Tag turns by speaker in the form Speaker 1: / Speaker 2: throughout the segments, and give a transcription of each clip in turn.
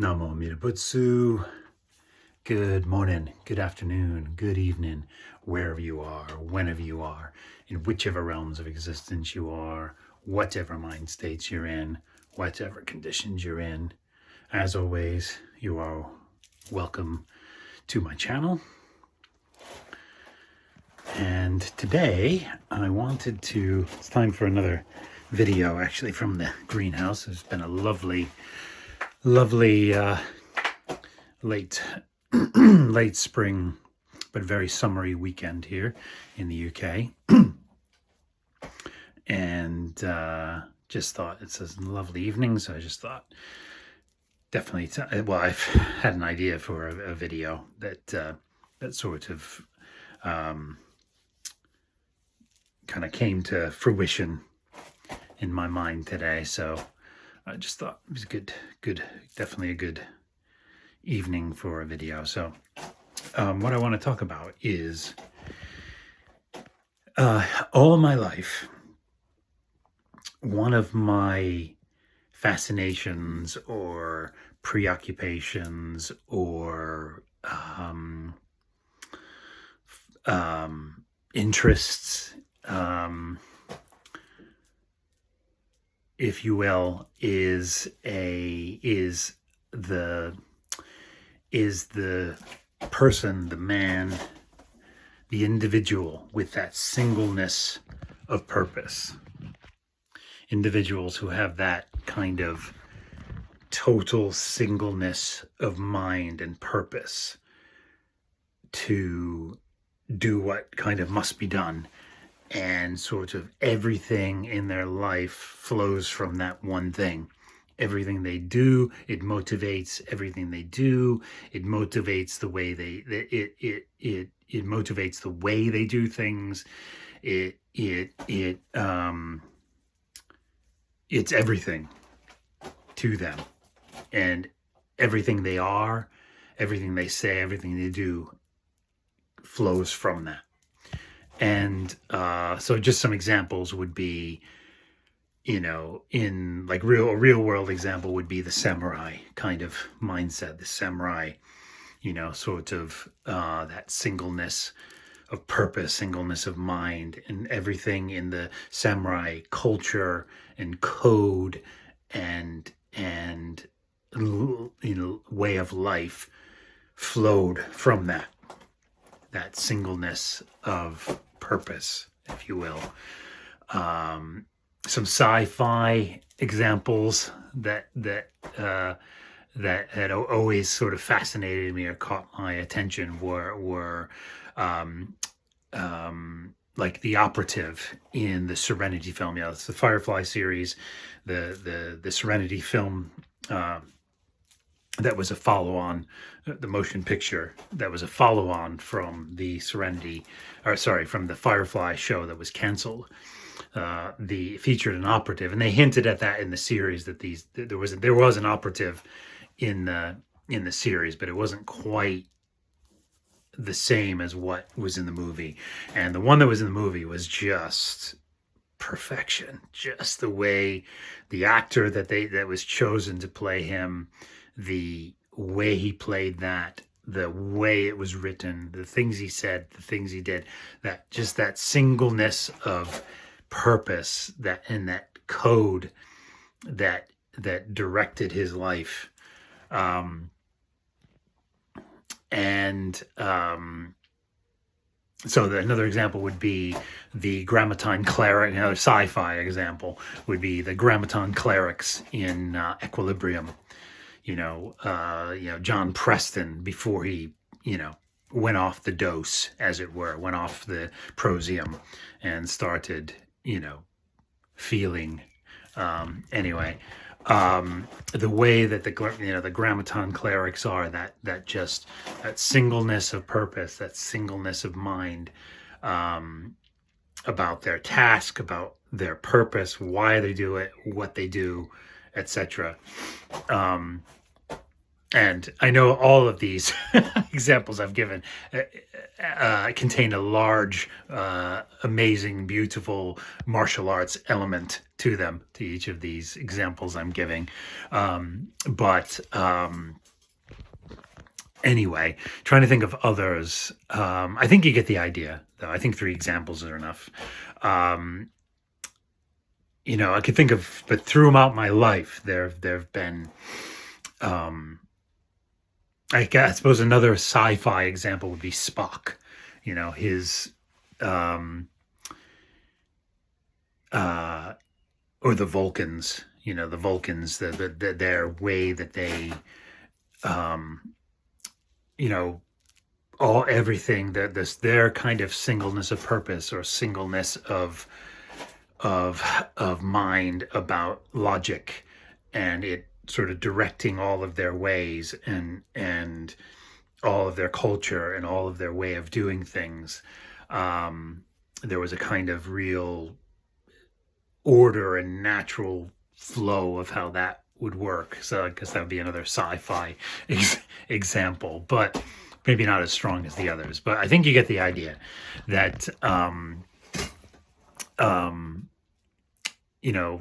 Speaker 1: Namo Amida. Good morning, good afternoon, good evening, wherever you are, whenever you are, in whichever realms of existence you are, whatever mind states you're in, whatever conditions you're in. As always, you are welcome to my channel. And today it's time for another video actually from the greenhouse. It's been a lovely late late spring but very summery weekend here in the UK. And just thought it's a lovely evening, so I just thought definitely I've had an idea for a video that sort of kind of came to fruition in my mind today, so I just thought it was definitely a good evening for a video. So what I want to talk about is all of my life, one of my fascinations or preoccupations or interests, if you will, is the person, the man, the individual with that singleness of purpose. Individuals who have that kind of total singleness of mind and purpose to do what kind of must be done, and sort of everything in their life flows from that one thing. Everything they do, it motivates everything they do. It motivates the way it motivates the way they do things. It's everything to them, and everything they are, everything they say, everything they do flows from that. And so just some examples would be, in like real world example would be the samurai kind of mindset, the samurai, sort of that singleness of purpose, singleness of mind, and everything in the samurai culture and code and way of life flowed from that singleness of purpose, if you will. Some sci-fi examples that had always sort of fascinated me or caught my attention were like the operative in the Serenity film. It's the Firefly series, the Serenity film that was a follow-on, the motion picture that was a follow-on from the from the Firefly show that was canceled. Featured an operative, and they hinted at that in the series that there was an operative in the series, but it wasn't quite the same as what was in the movie. And the one that was in the movie was just perfection. Just the way the actor that was chosen to play him, the way he played that, the way it was written, the things he said, the things he did, that singleness of purpose, that code that directed his life. So another example would be the Grammaton cleric. Another sci-fi example would be the Grammaton clerics in Equilibrium. John Preston, before he, went off the dose, as it were, went off the prosium and started, feeling. The way that the Grammaton clerics are, that singleness of purpose, that singleness of mind, about their task, about their purpose, why they do it, what they do, etc. And I know all of these examples I've given contain a large, amazing, beautiful martial arts element to them, to each of these examples I'm giving. But anyway, trying to think of others. I think you get the idea, though. I think 3 examples are enough. I could think of, but throughout my life, there've been. I suppose another sci-fi example would be Spock. His or the Vulcans. The Vulcans, their way that they, everything that their kind of singleness of purpose or singleness of mind about logic, and it sort of directing all of their ways and all of their culture and all of their way of doing things. There was a kind of real order and natural flow of how that would work. So I guess that would be another sci-fi example, but maybe not as strong as the others. But I think you get the idea that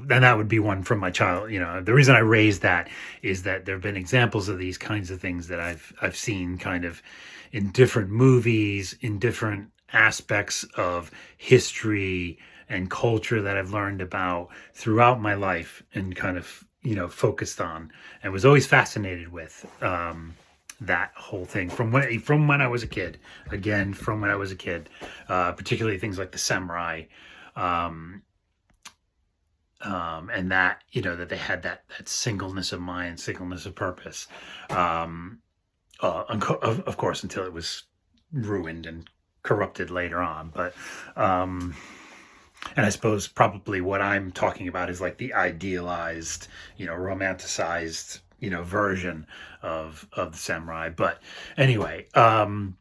Speaker 1: then that would be one from my child. The reason I raised that is that there have been examples of these kinds of things that I've seen kind of in different movies, in different aspects of history and culture that I've learned about throughout my life and kind of, focused on, and was always fascinated with that whole thing from when I was a kid. Again, from when I was a kid, particularly things like the samurai. And that, that they had that singleness of mind, singleness of purpose, of course, until it was ruined and corrupted later on. But, and I suppose probably what I'm talking about is like the idealized, romanticized, version of the samurai. But anyway, but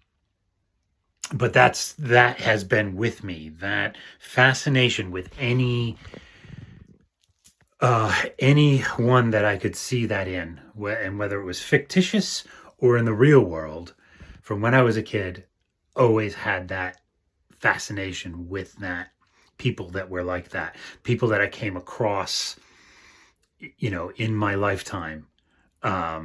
Speaker 1: that has been with me, that fascination with anyone that I could see that in, and whether it was fictitious or in the real world, from when I was a kid, always had that fascination with that, people that were like that, people that I came across, in my lifetime, that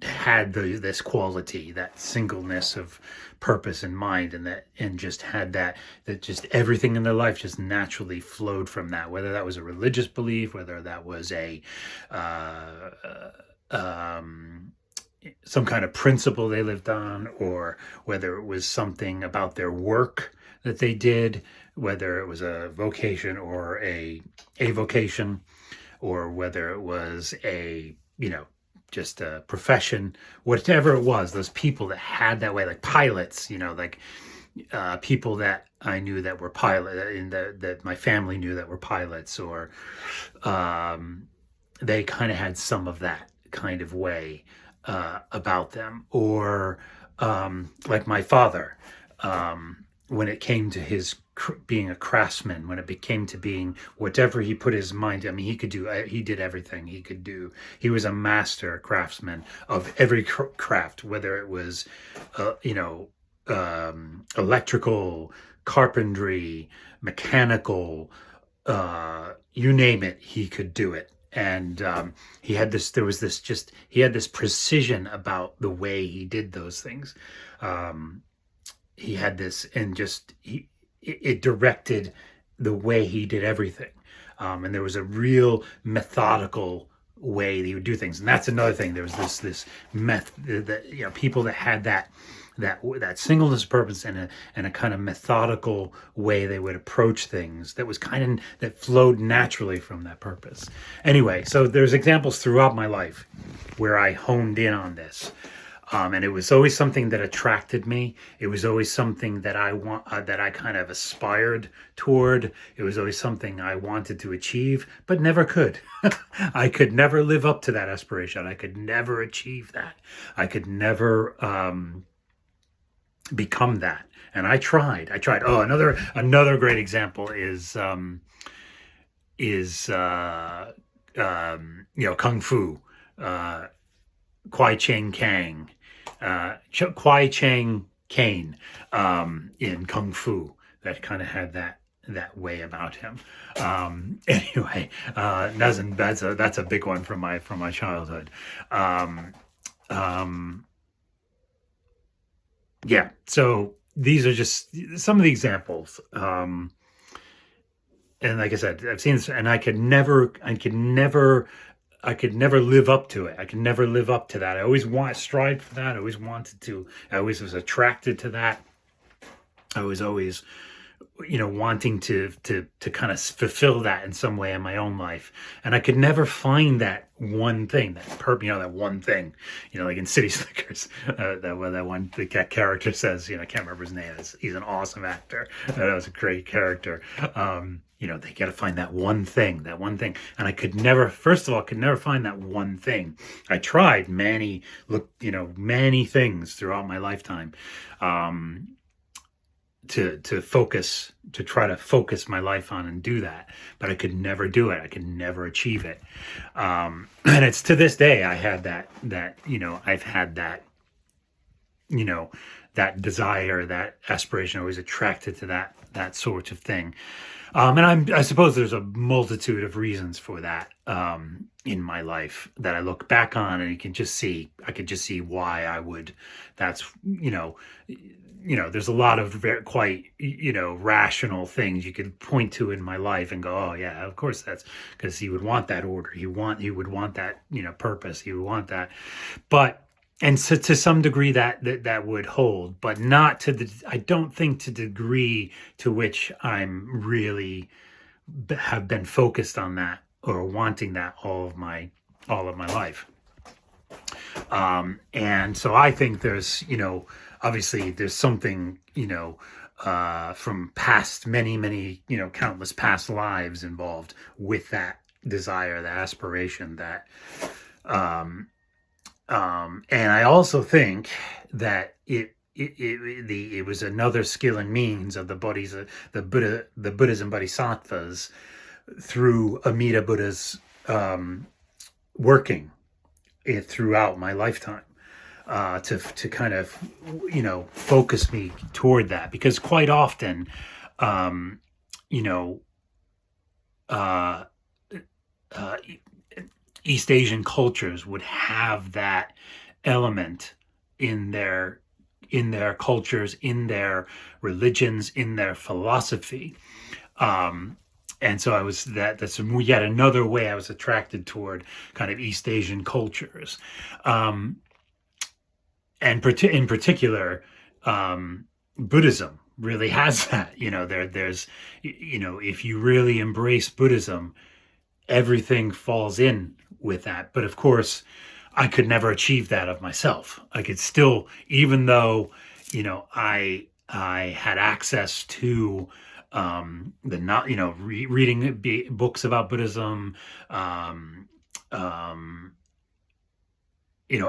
Speaker 1: had this quality, that singleness of purpose and mind, and just had that just everything in their life just naturally flowed from that, whether that was a religious belief, whether that was a some kind of principle they lived on, or whether it was something about their work that they did, whether it was a vocation or a vocation, or whether it was a just a profession, whatever it was. Those people that had that way, like pilots, like people that I knew that were pilot, that my family knew that were pilots, or they kind of had some of that kind of way about them, or like my father, when it came to his being a craftsman, when it came to being whatever he put his mind to, he did everything he could do. He was a master craftsman of every craft, whether it was, electrical, carpentry, mechanical, you name it, he could do it. And he had this precision about the way he did those things. He had this, and it directed the way he did everything. And there was a real methodical way that he would do things. And that's another thing. There was this method that, people that had that singleness of purpose and a kind of methodical way they would approach things that was that flowed naturally from that purpose. Anyway, so there's examples throughout my life where I honed in on this. And it was always something that attracted me. It was always something that that I kind of aspired toward. It was always something I wanted to achieve, but never could. I could never live up to that aspiration. I could never achieve that. I could never become that. And I tried. Oh, another great example is kung fu, uh, Kwai Chang Kang, Kwai Chang Kane, in kung fu, that kind of had that way about him. Anyway, that's a big one from my childhood. Um, um, yeah, so these are just some of the examples. And like I said, I've seen this, and I could never live up to it. I could never live up to that. I always strive for that. I always wanted to. I always was attracted to that. I was always, wanting to kind of fulfill that in some way in my own life, and I could never find that one thing, that one thing, like in City Slickers, that character says, I can't remember his name. He's an awesome actor. That was a great character. They got to find that one thing, and I could never find that one thing. I tried many things throughout my lifetime. To try to focus my life on and do that, but I could never do it. I could never achieve it. And it's to this day I had that I've had that that desire, that aspiration. I was attracted to that sort of thing. And I suppose there's a multitude of reasons for that in my life that I look back on, and I could just see why I would. That's there's a lot of quite rational things you could point to in my life and go, oh yeah, of course that's because he would want that order. He would want that purpose. He would want that, and so to some degree that would hold, but not to I don't think to the degree to which I'm really have been focused on that or wanting that all of my life. And so I think there's obviously there's something from past many countless past lives involved with that desire, that aspiration, that and I also think that it was another skill and means of the Buddhism bodhisattvas through Amida Buddha's working throughout my lifetime, to kind of focus me toward that, because quite often East Asian cultures would have that element in their cultures, in their religions, in their philosophy. And so that's yet another way I was attracted toward kind of East Asian cultures. And in particular, Buddhism really has that. There's if you really embrace Buddhism, everything falls in with that. But of course, I could never achieve that of myself. I could still, even though I had access to reading books about Buddhism,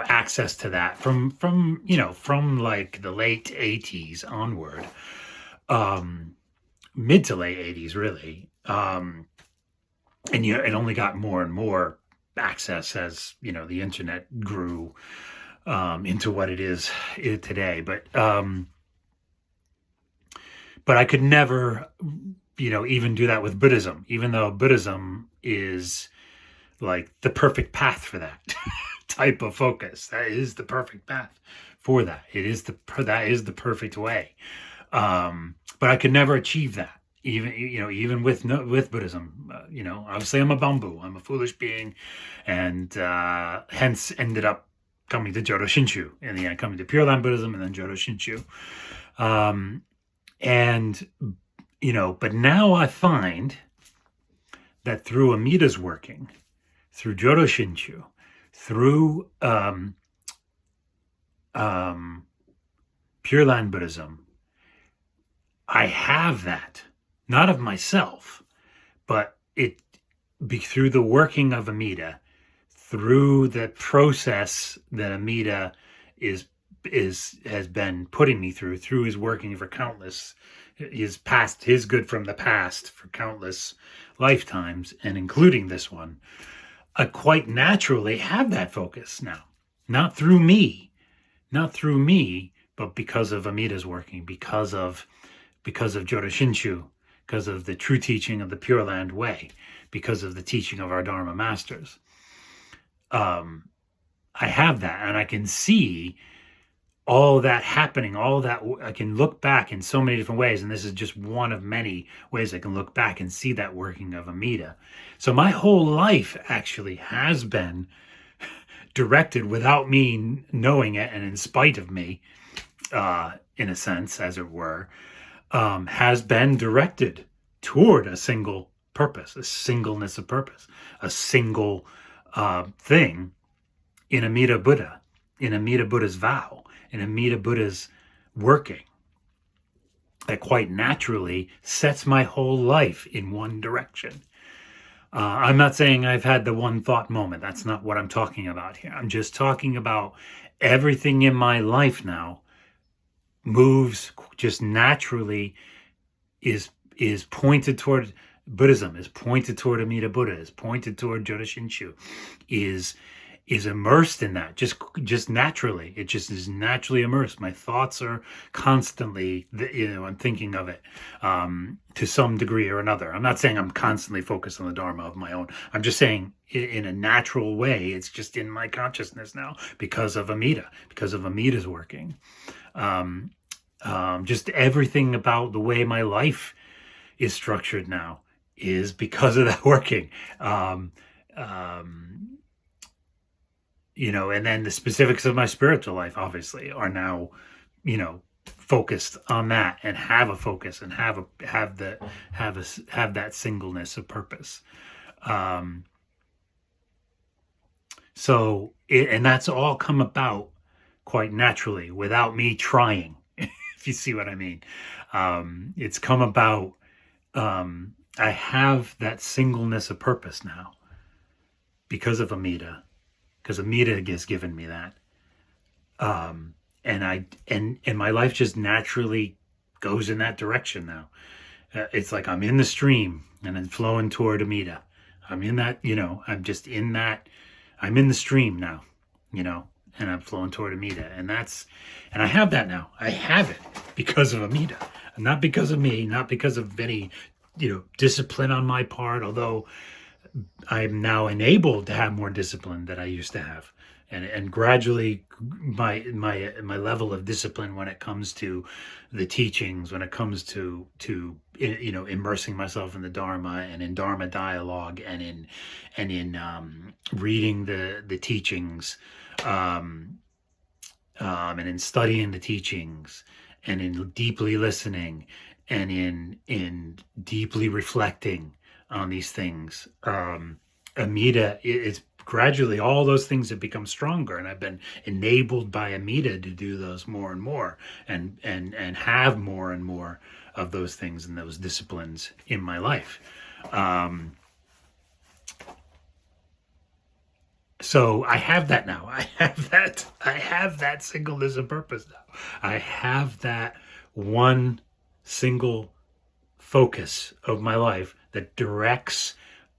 Speaker 1: access to that from like the late 80s onward, mid to late 80s really, and it only got more and more access as the internet grew into what it is today. But I could never even do that with Buddhism, even though Buddhism is like the perfect path for that type of focus. That is the perfect path for that. That is the perfect way. But I could never achieve that. Even with Buddhism, obviously I'm a Bombu. I'm a foolish being, and hence ended up coming to Jodo Shinshu in the end, coming to Pure Land Buddhism and then Jodo Shinshu. But now I find that through Amida's working, through Jodo Shinshu, through Pure Land Buddhism, I have that. Not of myself, but it be through the working of Amida, through the process that Amida is has been putting me through his working for countless, his good from the past for countless lifetimes, and including this one, I quite naturally have that focus now. Not through me, but because of Amida's working, because of Jodo Shinshu, because of the true teaching of the Pure Land Way, because of the teaching of our Dharma masters. I have that, and I can see all that happening, all that. I can look back in so many different ways, and this is just one of many ways I can look back and see that working of Amida. So my whole life actually has been directed without me knowing it, and in spite of me, in a sense, as it were, has been directed toward a single purpose, a singleness of purpose, a single thing in Amida Buddha, in Amida Buddha's vow, in Amida Buddha's working, that quite naturally sets my whole life in one direction. I'm not saying I've had the one thought moment. That's not what I'm talking about here. I'm just talking about everything in my life now moves just naturally, is pointed toward Buddhism, is pointed toward Amida Buddha, is pointed toward Jodo Shinshu, is immersed in that just naturally. It just is naturally immersed. My thoughts are constantly, I'm thinking of it to some degree or another. I'm not saying I'm constantly focused on the Dharma of my own. I'm just saying in a natural way, it's just in my consciousness now because of Amida, because of Amida's working. Just everything about the way my life is structured now is because of that working. And then the specifics of my spiritual life obviously are now, focused on that, and have a focus, and have that singleness of purpose. And that's all come about quite naturally without me trying, if you see what I mean. It's come about. I have that singleness of purpose now because of Amida. Because Amida has given me that, and my life just naturally goes in that direction now. It's like I'm in the stream and I'm flowing toward Amida. I'm in that, I'm just in that. I'm in the stream now, and I'm flowing toward Amida, and I have that now. I have it because of Amida, not because of me, not because of any, discipline on my part, although I'm now enabled to have more discipline than I used to have, and gradually my level of discipline when it comes to the teachings, when it comes to immersing myself in the Dharma and in Dharma dialogue and in reading the teachings, and in studying the teachings, and in deeply listening, and in deeply reflecting on these things. Amida is gradually, all those things have become stronger, and I've been enabled by Amida to do those more and more, and have more and more of those things and those disciplines in my life. So I have that now. I have that singleness of purpose now. I have that one single focus of my life that directs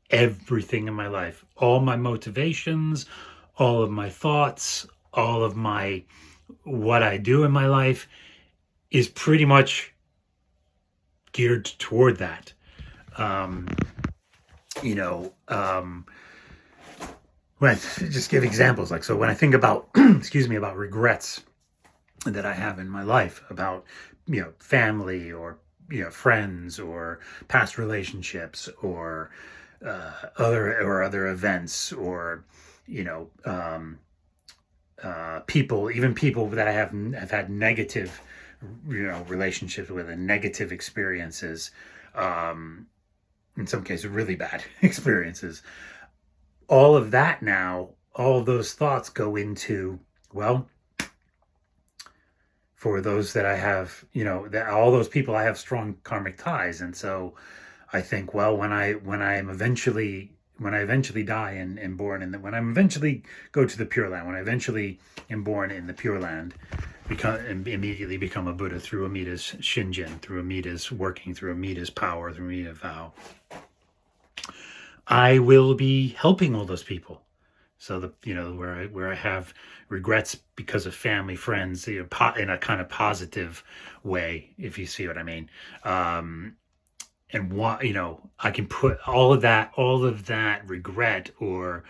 Speaker 1: everything in my life. All my motivations, all of my thoughts, all of what I do in my life is pretty much geared toward that. When I just give examples, so when I think about, about regrets that I have in my life, about, family, or, friends, or past relationships, or other events, or, people, even people that I have had negative, relationships with, and negative experiences, in some cases really bad experiences. All of that now, all of those thoughts go into, for those that I have, that all those people, I have strong karmic ties. And so I think, when I eventually die and born, and when I eventually go to the Pure Land, when I eventually am born in the Pure Land, immediately become a Buddha through Amida's Shinjin, through Amida's working, through Amida's power, through Amida's vow, I will be helping all those people. So where I have regrets because of family, friends, in a kind of positive way, if you see what I mean. And what I can put all of that regret or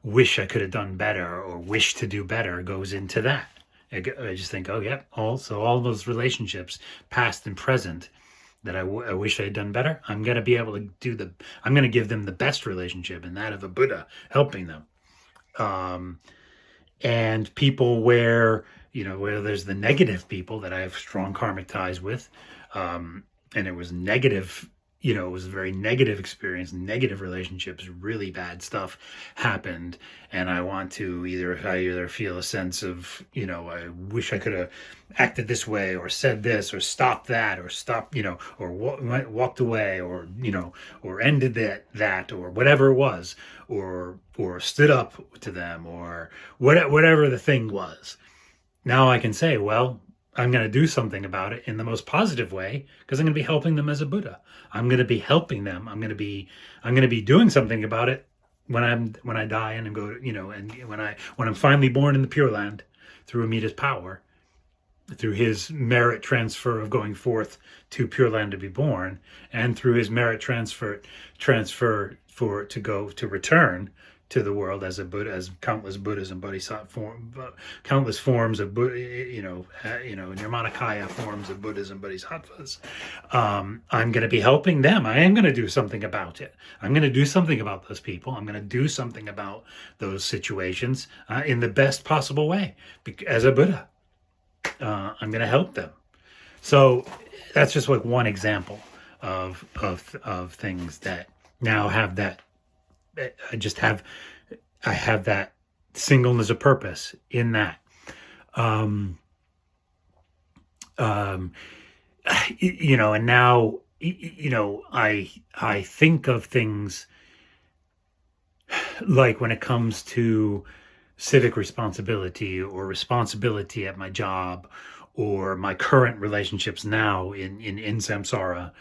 Speaker 1: wish I could have done better or wish to do better goes into that. I just think, oh yeah, all those relationships, past and present, that I wish I had done better. I'm going to be able to I'm going to give them the best relationship, and that of a Buddha, helping them. And people where there's the negative people that I have strong karmic ties with, and it was negative. It was a very negative experience, negative relationships, really bad stuff happened. And I want to either feel a sense of, I wish I could have acted this way or said this or stopped that or or walked away or, or ended that or whatever it was, or stood up to them or whatever the thing was. Now I can say, well, I'm going to do something about it in the most positive way because I'm going to be helping them as a Buddha. I'm going to be helping them. I'm going to be doing something about it when I die and go, and when I'm finally born in the Pure Land through Amida's power, through his merit transfer of going forth to Pure Land to be born, and through his merit transfer to return to the world as a Buddha, as countless Buddhas and Bodhisattva countless forms of Buddha, Nirmanakaya forms of Buddhas and Bodhisattvas. I'm going to be helping them. I am going to do something about it. I'm going to do something about those people. I'm going to do something about those situations in the best possible way as a Buddha. I'm going to help them. So that's just like one example of things that now have that. I have that singleness of purpose in that. And now, I think of things like when it comes to civic responsibility or responsibility at my job or my current relationships now in samsara,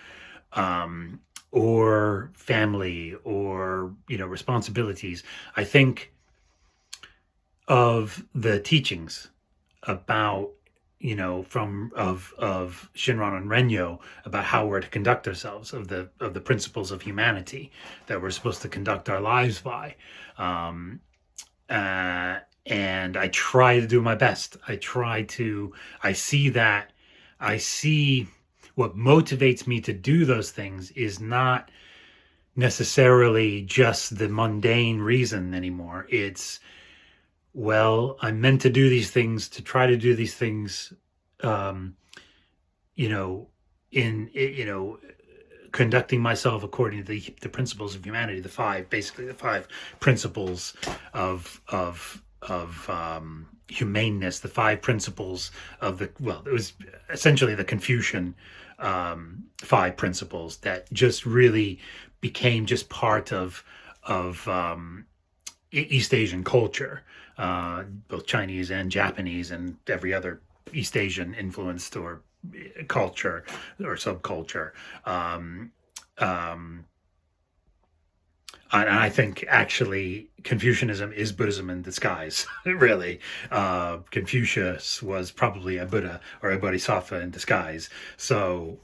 Speaker 1: or family or responsibilities. I think of the teachings about of Shinran and Renyo about how we're to conduct ourselves, of the principles of humanity that we're supposed to conduct our lives by, and I try to do my best. I see what motivates me to do those things is not necessarily just the mundane reason anymore. It's, well, I'm meant to do these things, to try to do these things, conducting myself according to the principles of humanity, the five principles of humaneness, the five principles of it was essentially the Confucian five principles that just really became just part of East Asian culture, both Chinese and Japanese and every other East Asian influenced or culture or subculture. And I think actually Confucianism is Buddhism in disguise, really. Confucius was probably a Buddha or a Bodhisattva in disguise. So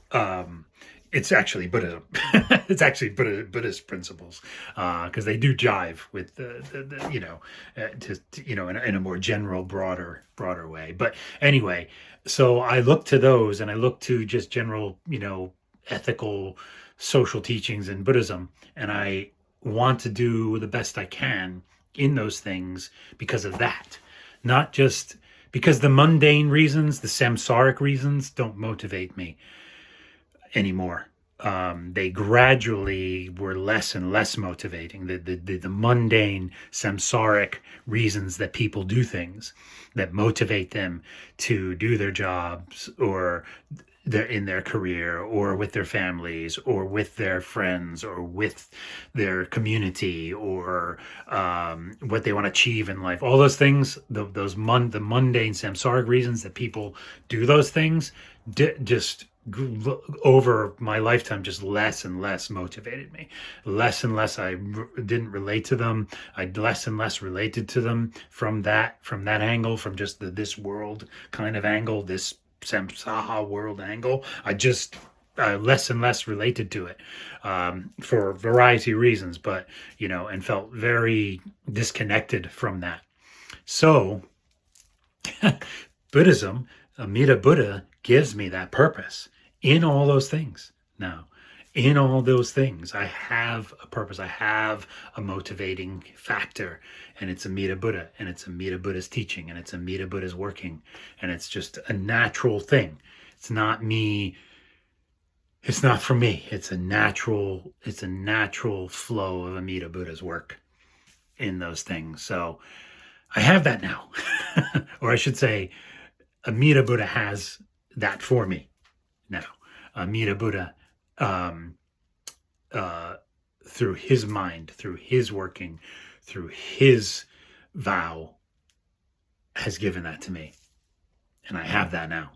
Speaker 1: it's actually Buddhism. It's actually Buddhist principles, because they do jive with in a more general, broader way. But anyway, so I look to those, and I look to just general, ethical, social teachings in Buddhism, and I want to do the best I can in those things because of that, not just because the mundane reasons, the samsaric reasons, don't motivate me anymore. They gradually were less and less motivating. The mundane samsaric reasons that people do things that motivate them to do their jobs or in their career, or with their families, or with their friends, or with their community, or what they want to achieve in life. All those things, the mundane samsaric reasons that people do those things, just over my lifetime, just less and less motivated me. Less and less I didn't relate to them. I less and less related to them from that angle, from just this world kind of angle, this samsara world angle. I just less and less related to it, for a variety of reasons, but and felt very disconnected from that. So Buddhism, Amida Buddha, gives me that purpose in all those things. Now, in all those things, I have a purpose. I have a motivating factor, and it's Amida Buddha, and it's Amida Buddha's teaching, and it's Amida Buddha's working, and it's just a natural thing. It's not me. It's not for me. It's a natural flow of Amida Buddha's work in those things. So I have that now, or I should say, Amida Buddha has that for me now. Amida Buddha, through his mind, through his working, through his vow, has given that to me, and I have that now.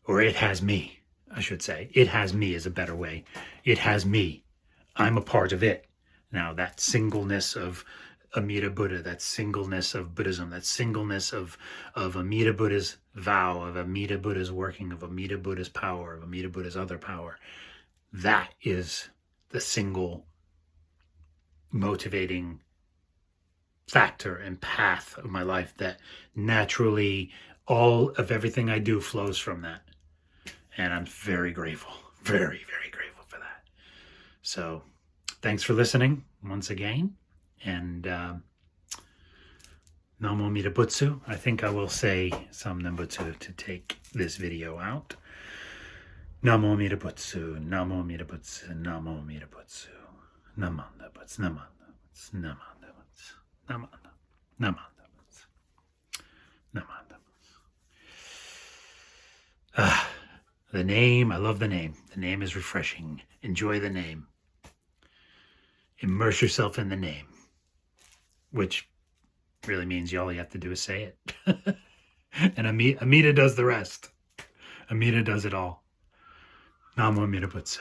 Speaker 1: Or it has me, I should say. It has me is a better way. It has me. I'm a part of it. Now, that singleness of Amida Buddha, that singleness of Buddhism, that singleness of Amida Buddha's vow, of Amida Buddha's working, of Amida Buddha's power, of Amida Buddha's other power, that is the single motivating factor and path of my life, that naturally all of everything I do flows from that. And I'm very grateful, very, very grateful for that. So thanks for listening once again. And Namo Amida Butsu. I think I will say some Nambutsu to take this video out. Namo Amida Butsu, Namo Amida Butsu, Namo Amida Butsu, Namanda Butsu, Namanda Butsu, Namanda Butsu, Namanda, Namanda Butsu, Namanda Butsu. The name, I love the name. The name is refreshing. Enjoy the name. Immerse yourself in the name, which really means all you have to do is say it. And Amida does the rest. Amida does it all. Namo Amida Butsu.